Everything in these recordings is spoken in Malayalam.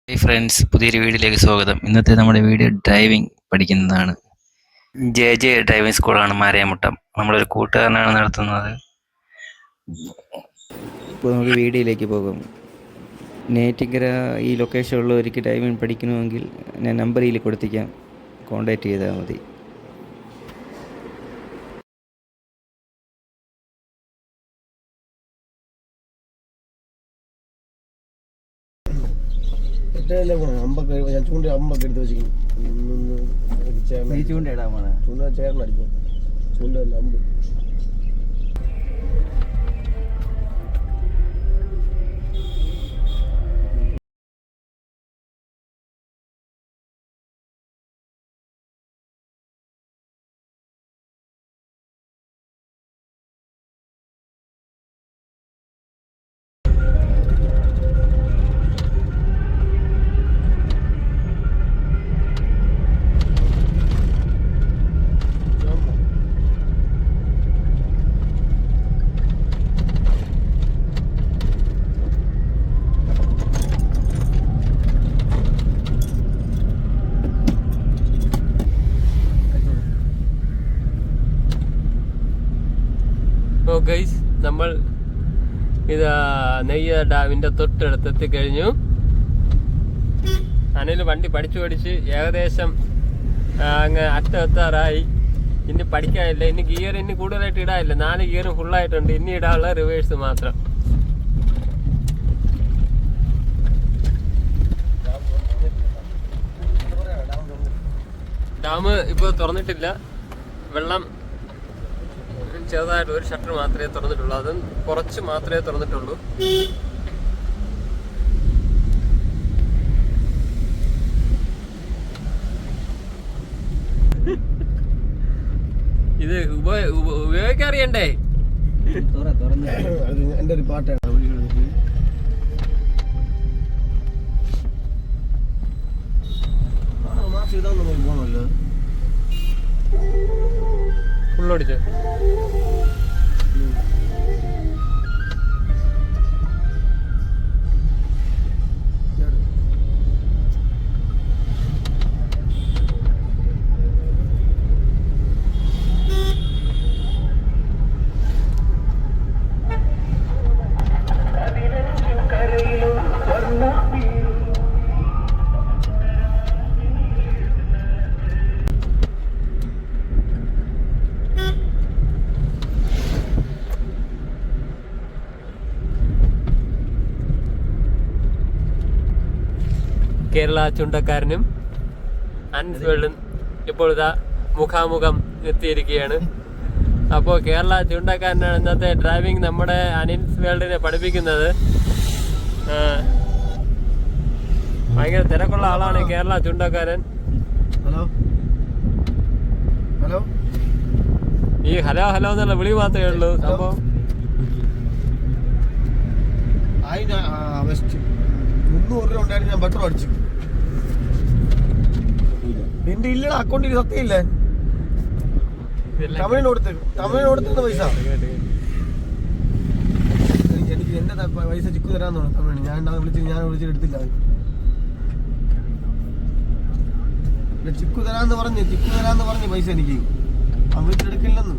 ഹായ് ഫ്രണ്ട്സ്, പുതിയൊരു വീഡിയോയിലേക്ക് സ്വാഗതം. ഇന്നത്തെ നമ്മുടെ വീഡിയോ ഡ്രൈവിംഗ് പഠിക്കുന്നതാണ്. ജെ ഡ്രൈവിംഗ് സ്കൂളാണ് മാരയമുട്ടം. നമ്മളൊരു കൂട്ടുകാരനാണ് നടത്തുന്നത്. ഇപ്പോൾ നമുക്ക് വീഡിയോയിലേക്ക് പോകാം. നേറ്റിങ്കര ഈ ലൊക്കേഷനുള്ളവർക്ക് ഡ്രൈവിംഗ് പഠിക്കണമെങ്കിൽ ഞാൻ നമ്പർ ഇതിൽ കൊടുത്തിരിക്കാം, കോൺടാക്റ്റ് ചെയ്താൽ മതി. ചൂണ്ടൊക്കെ എടുത്ത് വെച്ചിരിക്കും. ചൂണ്ടയിടാമാണ്. ചൂണ്ട ചേർന്നടിക്കും. ചൂണ്ടല്ല അമ്പ്. ഗൈസ്, നമ്മൾ ഇത് നെയ്യ ഡാമിന്റെ തൊട്ടടുത്ത് എത്തിക്കഴിഞ്ഞു. അനിൽ വണ്ടി പഠിച്ച് ഏകദേശം അങ്ങ് അറ്റെത്താറായി. ഇനി പഠിക്കാനില്ല. ഇനി ഗിയർ കൂടുതലായിട്ട് ഇടാനില്ല. 4 ഗിയറും ഫുള്ളായിട്ടുണ്ട്. ഇനി ഇടാനുള്ള റിവേഴ്സ് മാത്രം. ഡാം ഇപ്പോൾ തുറന്നിട്ടില്ല. വെള്ളം ചെറുതായിട്ട് ഒരു ഷട്ടർ മാത്രമേ തുറന്നിട്ടുള്ളൂ. അതും കുറച്ച് മാത്രമേ തുറന്നിട്ടുള്ളൂ. ഇത് ഉപയോഗിക്കാൻ അറിയണ്ടേ? എന്റെ ഒരു പാട്ടാണ്. പോണല്ലോ. ഫുള്ളടിച്ചോ? കേരള ചുണ്ടക്കാരനും അനീസ് വേൾഡും ഇപ്പോൾ ഇതാ മുഖാമുഖം എത്തിയിരിക്കുകയാണ്. അപ്പോൾ കേരള ചുണ്ടക്കാരനാണ് ഇന്നത്തെ ഡ്രൈവിംഗ് നമ്മുടെ അനീസ് വേൾഡിനെ പഠിപ്പിക്കുന്നത്. ഭയങ്കര തിരക്കുള്ള ആളാണ് കേരള ചുണ്ടക്കാരൻ. Hello hello. ഈ ഹലോ ഹലോ എന്നുള്ള വിളി മാത്രമേ ഉള്ളൂ. സംഭവം 300 രൂപ ഉണ്ടായിരുന്നു. ഞാൻ പെട്രോൾ അടിച്ചു. നിന്റെ ഇല്ലട അക്കൗണ്ടിൽ സത്യമില്ലേ? തമിഴിന് കൊടുത്തുന്ന പൈസ എനിക്ക് എന്റെ പൈസ ചിക്കു തരാന്ന് പറഞ്ഞു തമിഴിന്. ഞാൻ വിളിച്ചിട്ട് എടുത്തില്ല. ചിക്കു തരാന്ന് പറഞ്ഞ് പൈസ എനിക്ക് വിളിച്ചെടുക്കില്ലെന്ന്.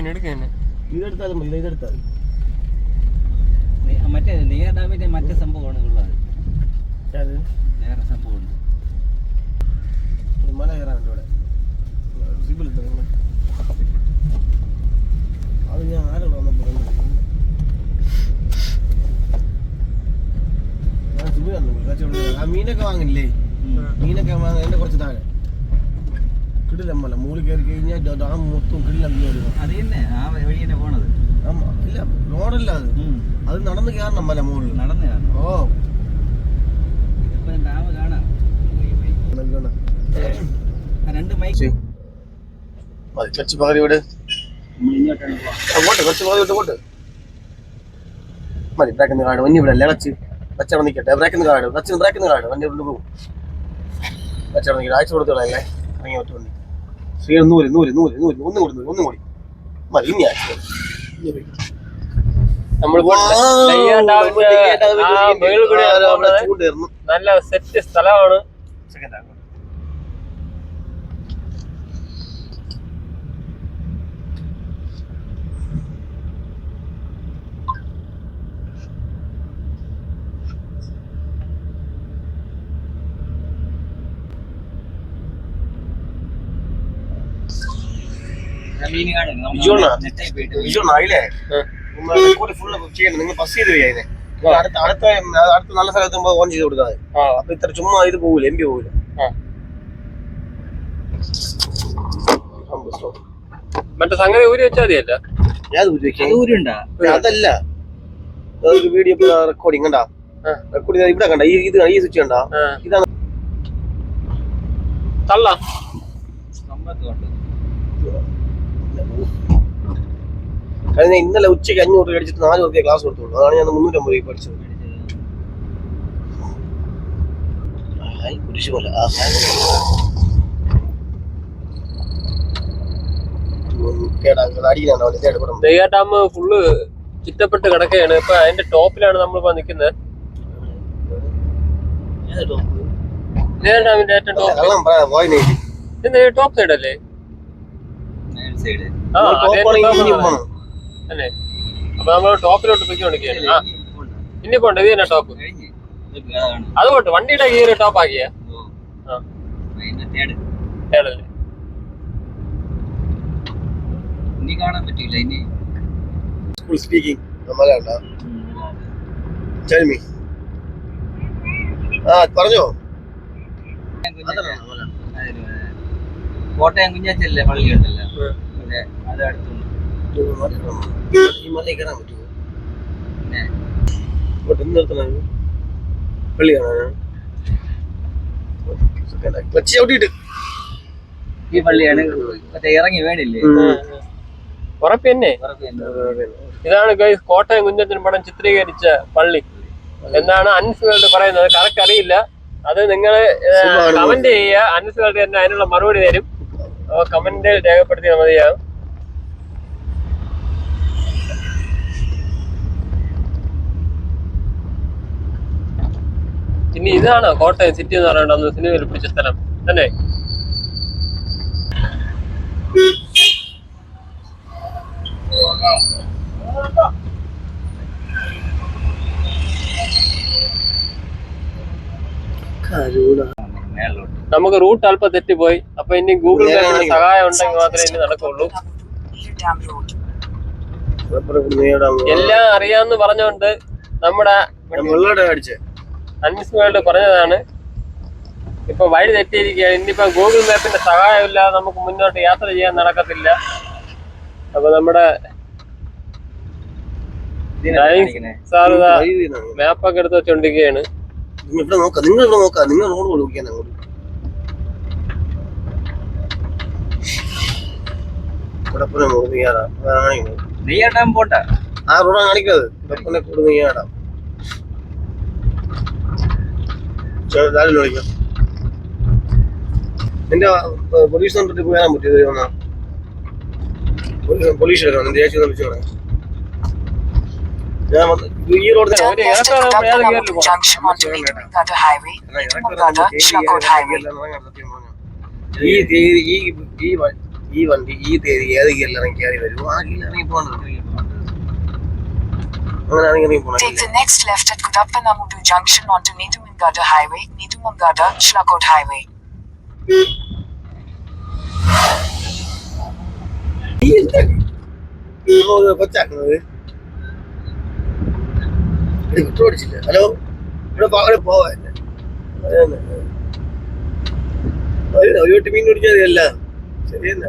എടുക്കാൻ ഇതെടുത്താലും മതി. ഇതെടുത്താൽ മറ്റേ നെയ്യാർ ഡാമിന്റെ മറ്റേ സംഭവമാണ് ഉള്ളത്. വേറെ സംഭവമുണ്ട്. മല കയറാനുണ്ട് ഇവിടെ. സിബിൾ അത് ഞാൻ ആരോട് വന്നപ്പോൾ ഞാൻ സിബിൾ വന്നു. ആ മീനൊക്കെ വാങ്ങില്ലേ? മീനൊക്കെ വാങ്ങാൻ എന്റെ കുറച്ച് താഴെ കിടിലമ്മല മുകളിൽ കയറി കഴിഞ്ഞാൽ ഡാം മൊത്തം കിടിലമ്മ. അത് തന്നെ ആ വഴി തന്നെ പോണത്. ഇല്ല, റോഡല്ല അത് നടന്ന് കയറണം മല മുകളിൽ. നടന്നു കാണാം. ഓ ഡാം കാണാം. കുറച്ച് പകരം ഇവിടെ കുറച്ച് പകരം പോട്ട് മതി. ബ്രേക്കിന്ന് കാട് വന്നി ഇവിടെ അല്ലേ കച്ച് കച്ചവടം നിൽക്കട്ടെ. ബ്രേക്കിന്ന് കാട് ബ്രേക്കിന്ന് കാട് വണ്ടി കൊണ്ട് പോകും. കച്ചവടം നിൽക്കട്ടെ. ആഴ്ച കൊടുത്തോളല്ലേ ഇറങ്ങി പറ്റും വണ്ടി. ശ്രീ നൂല് നൂല് നൂല് നൂല് ഒന്നും കൂടി മതി. ഇനി ആഴ്ച നല്ല സെറ്റ് സ്ഥലമാണ്. നിങ്ങൾ ബസ് ചെയ്ത് പോയാ അടുത്ത നല്ല സ്ഥലത്ത് ഓൺ ചെയ്ത് കൊടുക്കാതെ. അപ്പൊ ഇത്ര ചുമ്മാ ഇത് പോകൂല. എം പി പോകൂല. മറ്റേ സംഗതി ഊരി വെച്ചാൽ മതിയല്ല. അതല്ല വീഡിയോ റെക്കോർഡിംഗ് കണ്ടാ. റെക്കോർഡിംഗ് ഇവിടെ കണ്ട ഈ സ്വിച്ച് കണ്ടാ. ഇതാണ് തള്ള കഴിഞ്ഞ ഇന്നലെ ഉച്ചയ്ക്ക് 500 രൂപ അടിച്ചിട്ട് 4 രൂപ ക്ലാസ് കൊടുത്തോളൂ. അതാണ് ഞാൻ 350 രൂപ പഠിച്ചത്. കുരിശ് പോലെ നെയ്യാർ ഡാം ഫുള്ള് ചുറ്റപ്പെട്ട് കിടക്കുകയാണ്. ഇപ്പൊ അതിന്റെ ടോപ്പിലാണ് നമ്മളിപ്പോ നിക്കുന്നത്. നെയ്യാർ ഡാമിന്റെ ഏറ്റവും ടോപ്പ് സൈഡ് അല്ലേ? അല്ലേ? അപ്പൊ നമ്മള് ടോപ്പിലോട്ട് പൊയ്ക്കൊണ്ടിരിക്കുകയാണ്. ഇനി പോണ്ട ഇത് തന്നെ ടോപ്പ്. അതുകൊണ്ട് വണ്ടിയുടെ ഗിയർ ടോപ്പ് ആക്കിയ കാണാൻ പറ്റില്ല. ഇനി പറഞ്ഞോ. കോട്ടയം കുഞ്ഞാച്ചല്ലേ പള്ളി ഉണ്ടല്ലോ, അത് അടുത്തുണ്ട്. ഈ മല കയറാൻ പറ്റുമോ? പള്ളി കാണാനാ? ക്ലച്ച് ചവിട്ടിട്ട് ഈ പള്ളിയാണ് മറ്റേ ഇറങ്ങി വേണില്ലേ? ഉറപ്പന്നെ. ഇതാണ് ഗൈസ് കോട്ടയം കുഞ്ഞച്ചൻ പടം ചിത്രീകരിച്ച പള്ളി എന്നാണ് അൻസുകളുടെ പറയുന്നത്. കറക്റ്റ് അറിയില്ല. അത് നിങ്ങള് കമന്റ് ചെയ്യുക. അൻസുകളുടെ തന്നെ അതിനുള്ള മറുപടി തരും. കമന്റ് രേഖപ്പെടുത്തിയാൽ മതിയാകും. ഇനി ഇതാണോ കോട്ടയം സിറ്റി എന്ന് പറയണ്ട സിനിമയിൽ പിടിച്ച സ്ഥലം തന്നെ? നമുക്ക് റൂട്ട് അല്പം തെറ്റിപ്പോയി. അപ്പൊ ഇനി ഗൂഗിൾ മാപ്പിന്റെ സഹായം ഉണ്ടെങ്കിൽ മാത്രമേ ഇനി നടക്കുള്ളൂ. എല്ലാം അറിയാന്ന് പറഞ്ഞുകൊണ്ട് നമ്മുടെ അൻസുമായിട്ട് പറഞ്ഞതാണ്. ഇപ്പൊ വഴി തെറ്റിയിരിക്കുകയാണ്. ഇനിയിപ്പോ ഗൂഗിൾ മാപ്പിന്റെ സഹായം ഇല്ലാതെ നമുക്ക് മുന്നോട്ട് യാത്ര ചെയ്യാൻ നടക്കത്തില്ല. അപ്പൊ നമ്മുടെ സാറിതാ മാപ്പൊക്കെ എടുത്ത് വെച്ചോണ്ടിരിക്കുകയാണ്. നെയ്യാർ ഡാം പോട്ടെ. ആ റോഡാ കാണിക്കുന്നത്. നെയ്യാടാം നിന്റെ പോലീസ് കണ്ടിട്ട് വരാൻ പറ്റിയത്? പോലീസ് എടുക്കണം. നിന്റെ ചേച്ചി വിളിച്ചോളെ. ഈ റോഡ് ഈ വണ്ടി ഈ തീയതി ഏത് ഗിയറിൽ ഇറങ്ങി കയറി വരും. ആ ഗിയറിൽ ഇറങ്ങി പോകണം. Take the next left at Kudappanamudi Junction onto Nedumangada Highway, Nedumangada, Shlakot Highway. Hello, ഇവിടെ പോവാൻ ഒരു മീൻ പിടിച്ചതല്ല. ശരിയെന്നാ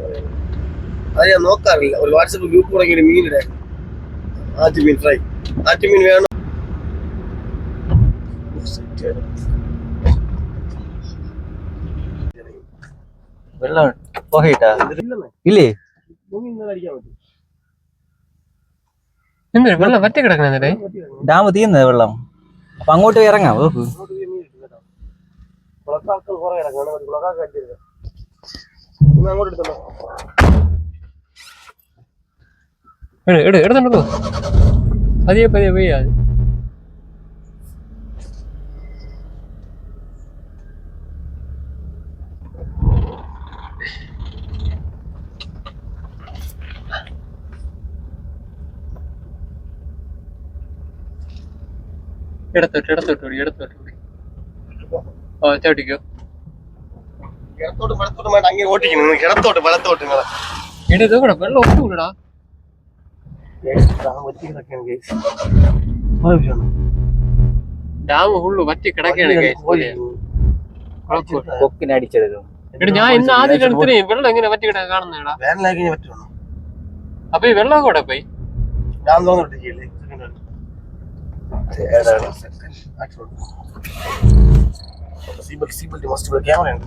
അത് ഞാൻ നോക്കാറില്ല. ഒരു വാട്സപ്പ് ഗ്രൂപ്പ് തുടങ്ങിയൊരു മീനിടെ ആറ്റുമീൻ ഫ്രൈ. ആറ്റുമീൻ വേണം. വെള്ളം പോയിട്ടാ ഇല്ലെന്നേ ഇല്ലേ മുങ്ങി ഇന്നലെ അടിക്കാൻ പറ്റും എന്ത് വെള്ളം വറ്റി കിടക്കണേ ഡാം തീർന്നത് വെള്ളം അപ്പൊ അങ്ങോട്ട് ഇറങ്ങാം കുളക്കാക്കൾ കുറെ കിടക്കണം കുളക്കാക്ക് അടിച്ചത് അങ്ങോട്ട് എടുത്തോ എടുത്തുണ്ടോ പതിയെ പതിയെ പെയ്യാ എടുത്തോട്ട് ആ ചവിട്ടിക്കോ ഇടത്തോട്ട് വലത്തോട്ട് വേണ്ട അങ്ങനെ ഓട്ടിക്കുന്നു ഇടത്തോട്ട് വലത്തോട്ട് നിങ്ങളെ ഇത് കൂടെ വെള്ളം ഒട്ടുകൂടാ ഡാം ഫുള്ള് വറ്റി കിടക്കുകയാണ് കൊക്കിനടിച്ചെടുക്കും ഞാൻ ഇന്ന് ആദ്യം വെള്ളം എങ്ങനെ വറ്റി കിടക്കാൻ കാണുന്നേടാ വേനലാക്കി പറ്റുമോ അപ്പൊ ഈ വെള്ളം കൂടെ പോയി ഞാൻ തോന്നിട്ടില്ലേ ക്യാമറ ഉണ്ട്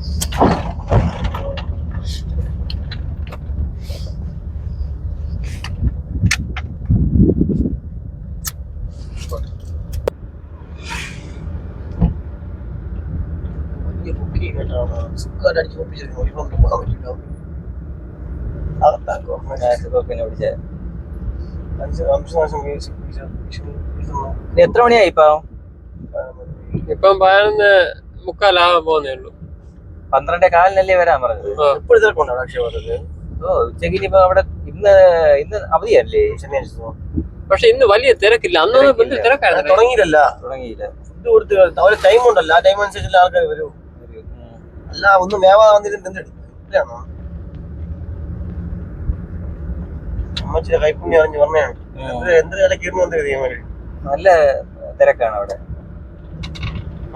സുഖമായിട്ട് ഒപ്പിച്ചിരുന്നു ഇപ്പം പോകാൻ പറ്റില്ല അകത്താക്കോ കൊക്കിനെ പിടിച്ചേ 5 മാസം എത്ര മണിയായി ഇപ്പൊ ഇപ്പം 11:45 പോകുന്നേ ഉള്ളൂ 12:15 വരാൻ പറഞ്ഞത് എപ്പോഴും തിരക്കുണ്ടോ അക്ഷയവാദത്തിന് ഉച്ചക്ക് ഇനിയിപ്പോ അവിടെ ഇന്ന് അവധിയല്ലേ ശനിയാഴ്ച പക്ഷെ ഇന്ന് വലിയ തിരക്കില്ല അന്നൊന്നും തിരക്കായിരുന്നു തുടങ്ങിയില്ല ഫുഡ് കൊടുത്ത് അവര് ടൈം ഉണ്ടല്ലോ ആ ടൈം അനുസരിച്ചുള്ള ആൾക്കാർ വരും അല്ല ഒന്നും വേവാതെ വന്നിട്ട് എന്തെടുക്കും അമ്മച്ചിയുടെ കൈപ്പുണ്യം അറിഞ്ഞ് പറഞ്ഞാണ് എന്ത് ഇടയ്ക്ക് ഇരുന്ന് വന്നത് തീരുമാനം നല്ല തിരക്കാണ് അവിടെ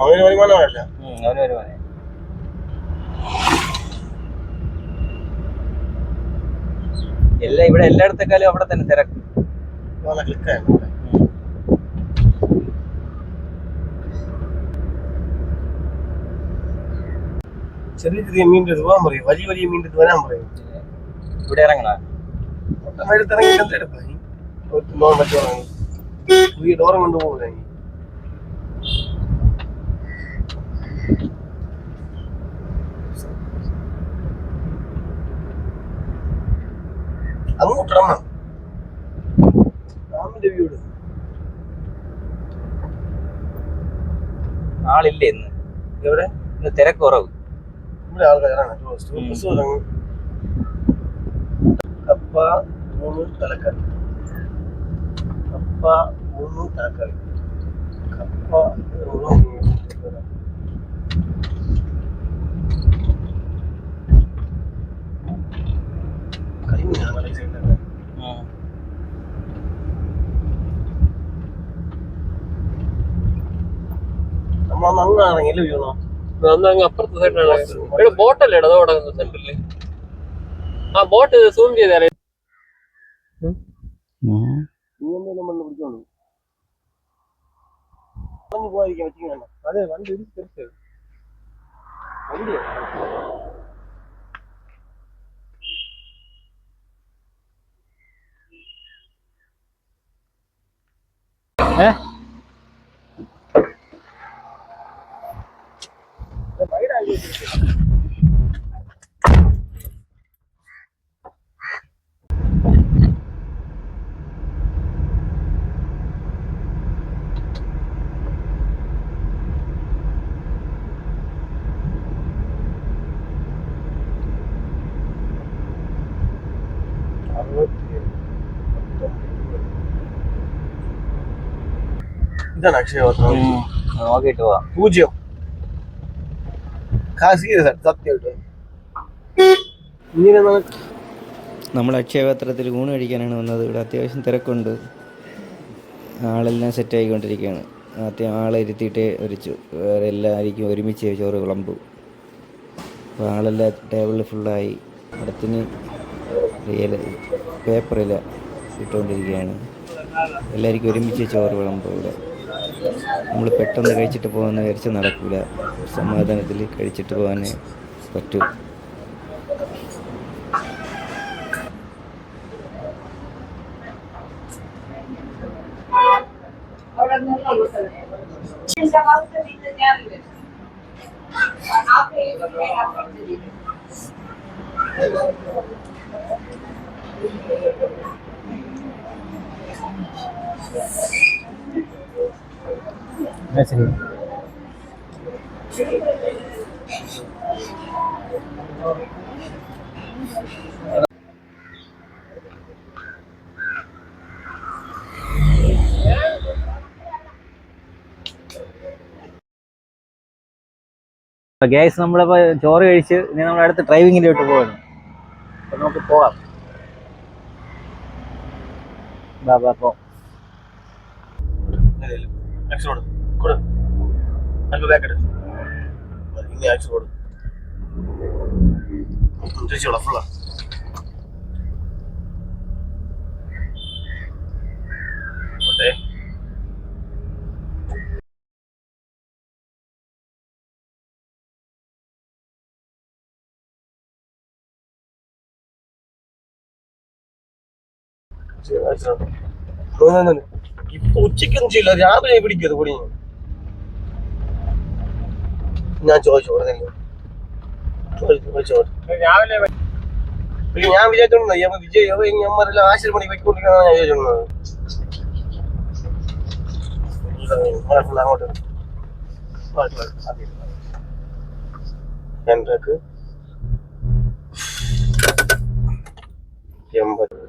അവന് വരുമാനമല്ല അവന് വരുമാനം ഇവിടെ എല്ലായിടത്തെക്കാളും അവിടെ തന്നെ തിരക്ക് ക്ലിക്കായിരുന്നു ചെറിയ ചെറിയ മീൻ്റെ പോകാൻ പറയും വലിയ വലിയ മീൻ്റെ വരാൻ പറയും ഇവിടെ ഇറങ്ങണ പുതിയ ഡോറും കൊണ്ടുപോകും അങ്ങോട്ടിറങ്ങണം ഡാമിന്റെ വീട് ആളില്ലേ ഇന്ന് എവിടെ ഇന്ന് തിരക്ക് കുറവ് ഇവിടെ ആൾക്കാരാണ് കപ്പ 3 തലക്കറി കപ്പ 3 തലക്കറി കപ്പ കരിമീനാണ് നമ്മളന്ന് അങ്ങാണെങ്കിൽ വീണോ അങ്ങ് അപ്പുറത്തെ സൈഡിലാണ് ബോട്ടല്ലേ ഇടതോ കിടക്കുന്ന സെന്ററില് ആ ബോട്ട് സൂം ചെയ്താലേ പിടിച്ചോളൂ പോയിരിക്കാൻ പറ്റില്ല അതെ വണ്ടി തിരിച്ചു വണ്ടിയോ ഇതാണ് അക്ഷയവാദം നോക്കിട്ട് പോവാം 0 സത്യമായിട്ട് ഇങ്ങനെ നമ്മൾ അക്ഷയപാത്രത്തിൽ ഊണ് കഴിക്കാനാണ് വന്നത്. ഇവിടെ അത്യാവശ്യം തിരക്കുണ്ട്, ആളെല്ലാം സെറ്റായിക്കൊണ്ടിരിക്കുകയാണ്. ആദ്യം ആളെ ഇരുത്തിയിട്ടേ വേറെ എല്ലാവർക്കും ഒരുമിച്ച് ചോറ് വിളമ്പും. അപ്പോൾ ആളെല്ലാം ടേബിളിൽ ഫുള്ളായി. അടുത്തിന് പേപ്പറിൽ ഇട്ടുകൊണ്ടിരിക്കുകയാണ്. എല്ലാവർക്കും ഒരുമിച്ച് ചോറ് വിളമ്പും. ഇവിടെ നമ്മൾ പെട്ടെന്ന് കഴിച്ചിട്ട് പോകാമെന്ന് വിചാരിച്ച് നടക്കില്ല. സമാധാനത്തിൽ കഴിച്ചിട്ട് പോകാനേ പറ്റൂ. ഗ്യാസ് നമ്മളിപ്പോൾ ചോറ് കഴിച്ച് ഇനി നമ്മൾ അടുത്ത് ഡ്രൈവിങ്ങിലോട്ട് പോവാണ്. അപ്പം നമുക്ക് പോകാം. പോ. ഫുള്ളാ ഇപ്പൊ ഉച്ചക്കൊന്നും ചെയ്യില്ല, രാവിലെ പിടിക്കും അത് പൊടി. ഞാൻ ചോദിച്ചു രാവിലെ ഞാൻ വിചാരിച്ചോണ്ട് വിജയ് ഞമ്മരെല്ലാം ആശുപത്രി പണി വെക്കൊണ്ടിരിക്കുന്ന ഞാൻ വിചാരിച്ചോണ്ടത്. അങ്ങോട്ട് 2 80